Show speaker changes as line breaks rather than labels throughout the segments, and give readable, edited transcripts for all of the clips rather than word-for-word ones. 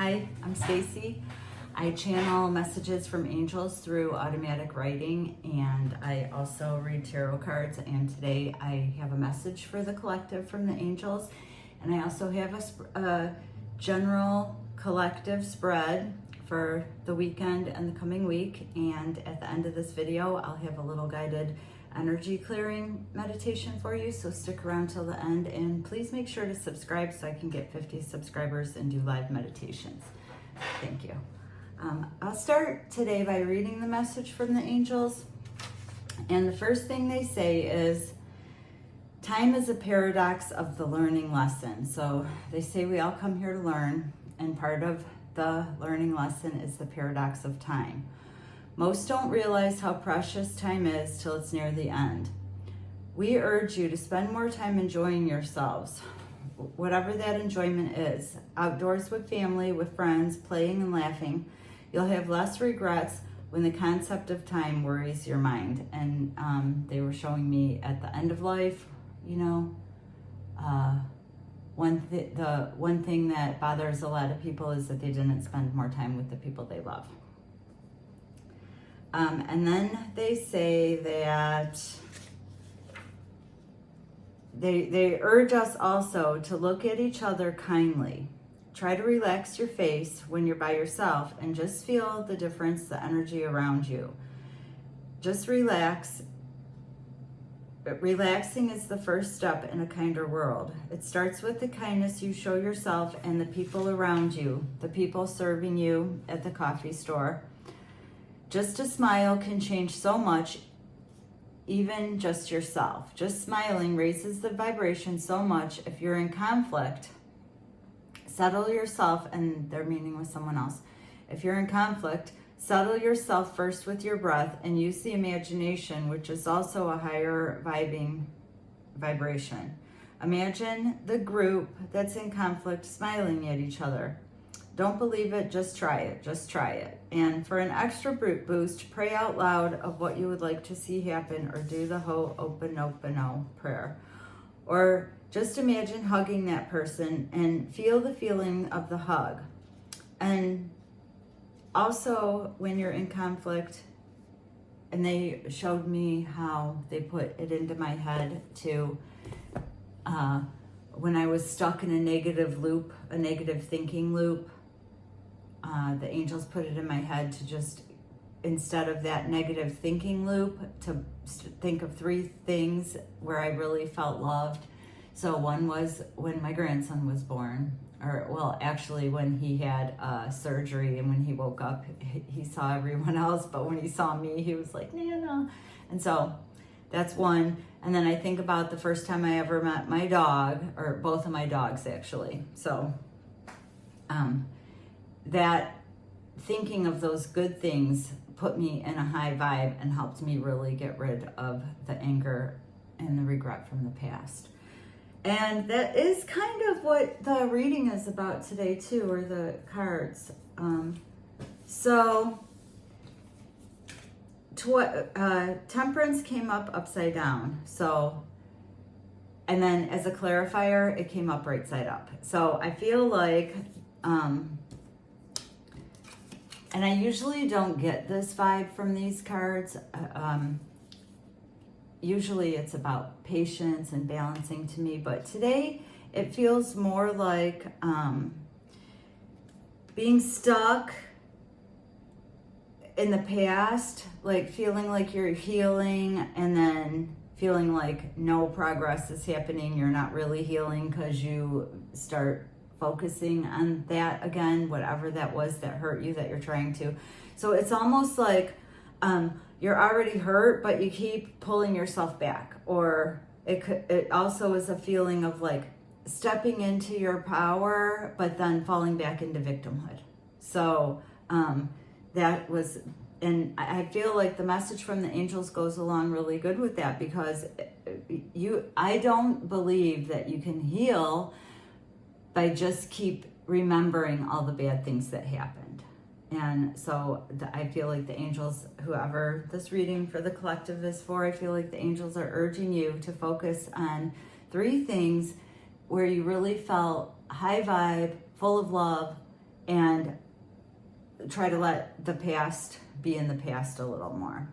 Hi, I'm Stacy. I channel messages from angels through automatic writing, and I also read tarot cards. And today I have a message for the collective from the angels, and I also have a general collective spread for the weekend and the coming week. And at the end of this video, I'll have a little guided energy clearing meditation for you, so stick around till the end, and please make sure to subscribe so I can get 50 subscribers and do live meditations. Thank you. I'll start today by reading the message from the angels, and the first thing they say is time is a paradox of the learning lesson. So they say we all come here to learn, and part of the learning lesson is the paradox of time. Most don't realize how precious time is till it's near the end. We urge you to spend more time enjoying yourselves, whatever that enjoyment is. Outdoors with family, with friends, playing and laughing. You'll have less regrets when the concept of time worries your mind. And they were showing me at the end of life, you know, the one thing that bothers a lot of people is that they didn't spend more time with the people they love. And then they say that they urge us also to look at each other kindly. Try to relax your face when you're by yourself and just feel the difference, the energy around you. Just relax. Relaxing is the first step in a kinder world. It starts with the kindness you show yourself and the people around you, the people serving you at the coffee store. Just a smile can change so much, even just yourself. Just smiling raises the vibration so much. If you're in conflict, settle yourself, and they're meeting with someone else. If you're in conflict, settle yourself first with your breath and use the imagination, which is also a higher vibration. Imagine the group that's in conflict smiling at each other. Don't believe it, just try it, just try it. And for an extra boost, pray out loud of what you would like to see happen, or do the Ho'oponopono prayer. Or just imagine hugging that person and feel the feeling of the hug. And also when you're in conflict, and they showed me how they put it into my head to, when I was stuck in a negative loop, a negative thinking loop, the angels put it in my head to just, instead of that negative thinking loop, to think of 3 things where I really felt loved. So one was when my grandson was born, or well, actually when he had surgery, and when he woke up, he saw everyone else, but when he saw me, he was like, Nana. And so that's one. And then I think about the first time I ever met my dog, or both of my dogs actually. So that thinking of those good things put me in a high vibe and helped me really get rid of the anger and the regret from the past. And that is kind of what the reading is about today too, or the cards. Temperance came up upside down. So, and then as a clarifier, it came up right side up. So I feel like, and I usually don't get this vibe from these cards. Usually it's about patience and balancing to me, but today it feels more like being stuck in the past, like feeling like you're healing and then feeling like no progress is happening. You're not really healing because you start focusing on that again, whatever that was that hurt you, that you're trying to. So it's almost like you're already hurt, but you keep pulling yourself back. Or it also is a feeling of like stepping into your power, but then falling back into victimhood. So that was, and I feel like the message from the angels goes along really good with that, because I don't believe that you can heal by just keep remembering all the bad things that happened. And so I feel like the angels, whoever this reading for the collective is for, I feel like the angels are urging you to focus on 3 things where you really felt high vibe, full of love, and try to let the past be in the past a little more.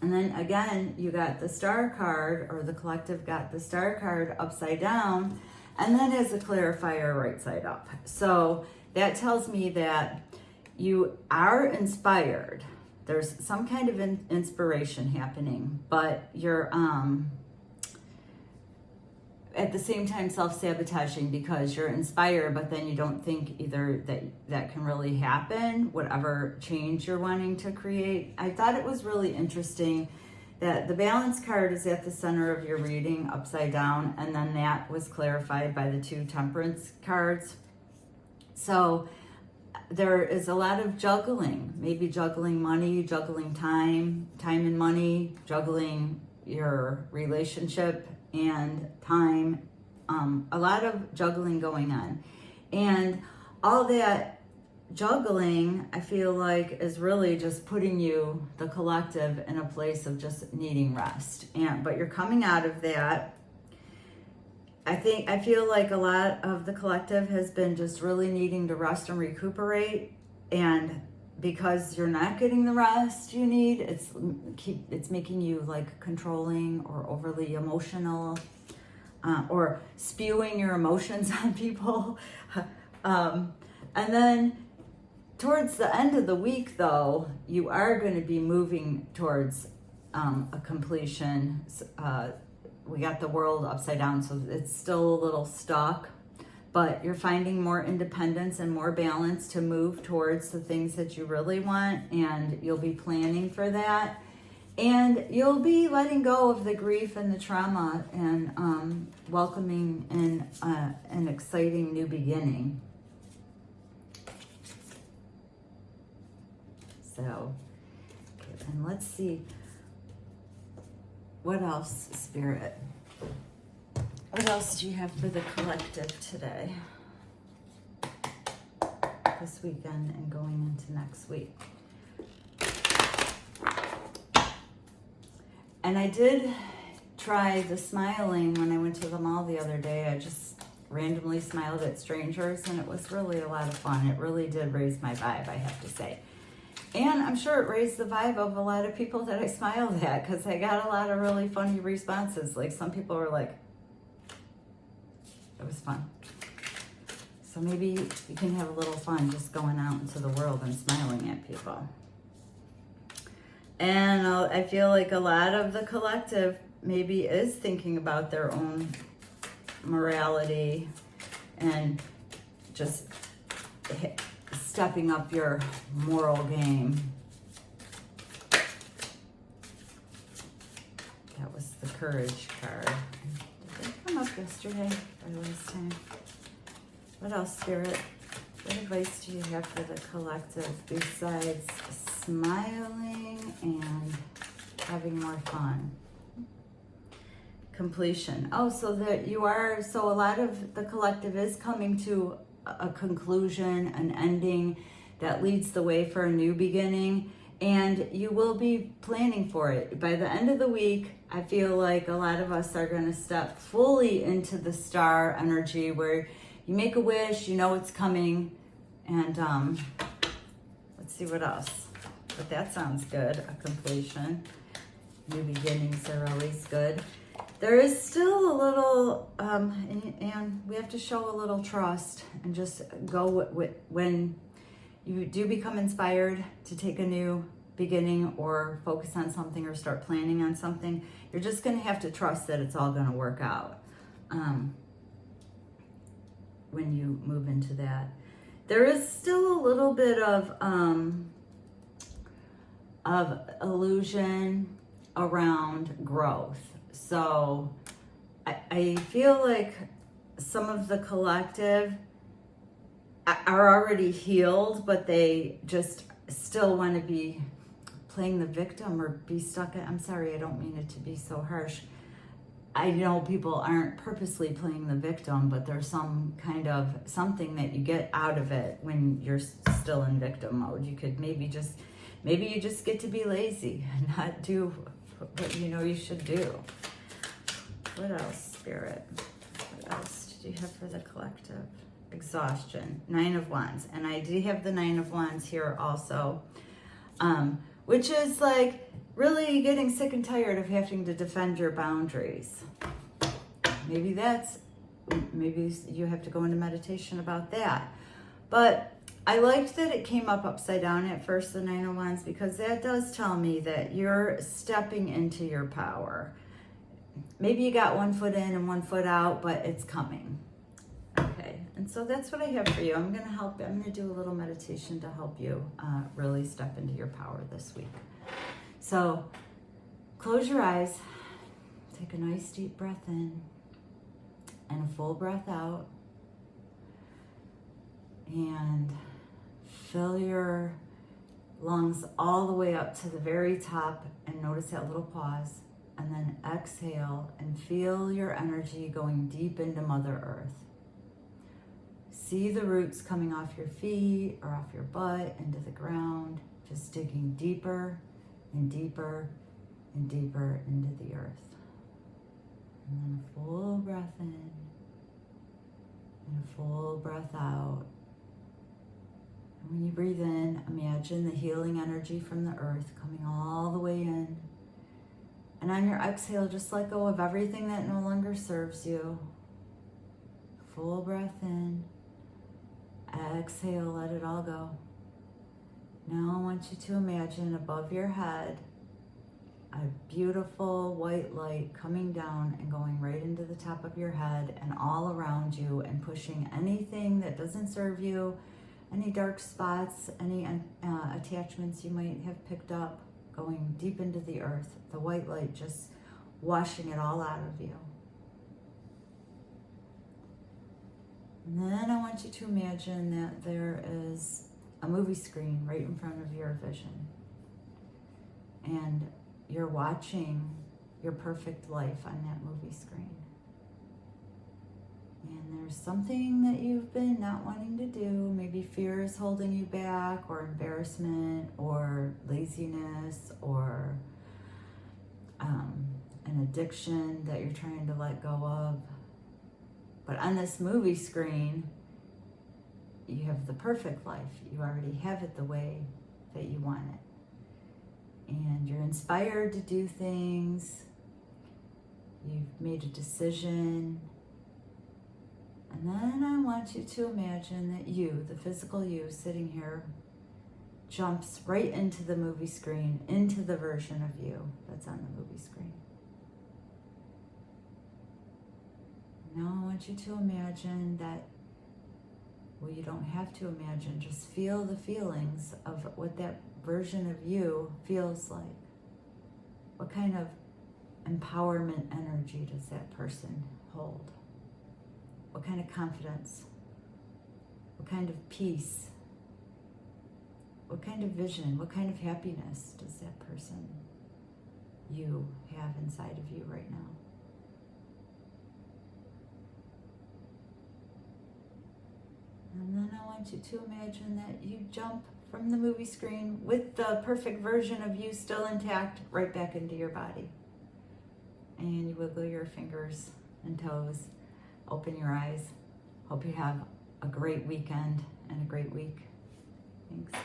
And then again, you got the Star card, or the collective got the Star card upside down, and then as a clarifier right side up. So that tells me that you are inspired. There's some kind of inspiration happening, but you're at the same time self-sabotaging because you're inspired, but then you don't think either that can really happen, whatever change you're wanting to create. I thought it was really interesting that the balance card is at the center of your reading upside down, and then that was clarified by the 2 temperance cards. So there is a lot of juggling, maybe juggling money, juggling time and money, juggling your relationship and time, a lot of juggling going on. And all that juggling, I feel like, is really just putting you, the collective, in a place of just needing rest. But you're coming out of that. I feel like a lot of the collective has been just really needing to rest and recuperate, and because you're not getting the rest you need, it's making you like controlling or overly emotional, or spewing your emotions on people. And then towards the end of the week, though, you are going to be moving towards a completion. We got the world upside down, so it's still a little stuck, but you're finding more independence and more balance to move towards the things that you really want, and you'll be planning for that. And you'll be letting go of the grief and the trauma, and welcoming in an exciting new beginning. So, okay, and let's see. What else, Spirit? What else do you have for the collective today? This weekend and going into next week. And I did try the smiling when I went to the mall the other day. I just randomly smiled at strangers, and it was really a lot of fun. It really did raise my vibe, I have to say. And I'm sure it raised the vibe of a lot of people that I smiled at, because I got a lot of really funny responses. Like, some people were like, it was fun. So maybe you can have a little fun just going out into the world and smiling at people. And I feel like a lot of the collective maybe is thinking about their own morality and just stepping up your moral game. That was the courage card. Did that come up yesterday or last time? What else, Spirit? What advice do you have for the collective besides smiling and having more fun? Completion. Oh, so a lot of the collective is coming to a conclusion, an ending that leads the way for a new beginning, and you will be planning for it. By the end of the week, I feel like a lot of us are going to step fully into the star energy, where you make a wish, you know it's coming, and let's see what else. But that sounds good, a completion. New beginnings are always good. There is still a little, and we have to show a little trust and just go with when you do become inspired to take a new beginning or focus on something or start planning on something. You're just going to have to trust that it's all going to work out when you move into that. There is still a little bit of illusion around growth. So I feel like some of the collective are already healed, but they just still want to be playing the victim or be stuck. I'm sorry, I don't mean it to be so harsh. I know people aren't purposely playing the victim, but there's some kind of something that you get out of it when you're still in victim mode. You could maybe you just get to be lazy and not do what you know you should do. What else, Spirit? What else did you have for the collective? exhaustion, 9 of Wands. And I do have the 9 of Wands here also, which is like really getting sick and tired of having to defend your boundaries. Maybe you have to go into meditation about that. But I liked that it came up upside down at first, the 9 of Wands, because that does tell me that you're stepping into your power. Maybe you got 1 foot in and 1 foot out, but it's coming. Okay, and so that's what I have for you. I'm going to do a little meditation to help you really step into your power this week. So close your eyes, take a nice deep breath in and a full breath out, and fill your lungs all the way up to the very top, and notice that little pause, and then exhale and feel your energy going deep into Mother Earth. See the roots coming off your feet or off your butt into the ground, just digging deeper and deeper and deeper into the earth. And then a full breath in and a full breath out. And when you breathe in, imagine the healing energy from the earth coming all the way in. And on your exhale, just let go of everything that no longer serves you. Full breath in. Exhale, let it all go. Now I want you to imagine above your head a beautiful white light coming down and going right into the top of your head and all around you, and pushing anything that doesn't serve you, any dark spots, any attachments you might have picked up, going deep into the earth. The white light just washing it all out of you. And then I want you to imagine that there is a movie screen right in front of your vision. And you're watching your perfect life on that movie screen. And there's something that you've been not wanting to do. Maybe fear is holding you back, or embarrassment, or laziness, or an addiction that you're trying to let go of. But on this movie screen, you have the perfect life. You already have it the way that you want it. And you're inspired to do things. You've made a decision. And then I want you to imagine that you, the physical you sitting here, jumps right into the movie screen, into the version of you that's on the movie screen. Now I want you to imagine that, well, you don't have to imagine, just feel the feelings of what that version of you feels like. What kind of empowerment energy does that person hold? What kind of confidence? What kind of peace? What kind of vision? What kind of happiness does that person, you, have inside of you right now? And then I want you to imagine that you jump from the movie screen with the perfect version of you still intact right back into your body. And you wiggle your fingers and toes, open your eyes. Hope you have a great weekend and a great week. Thanks.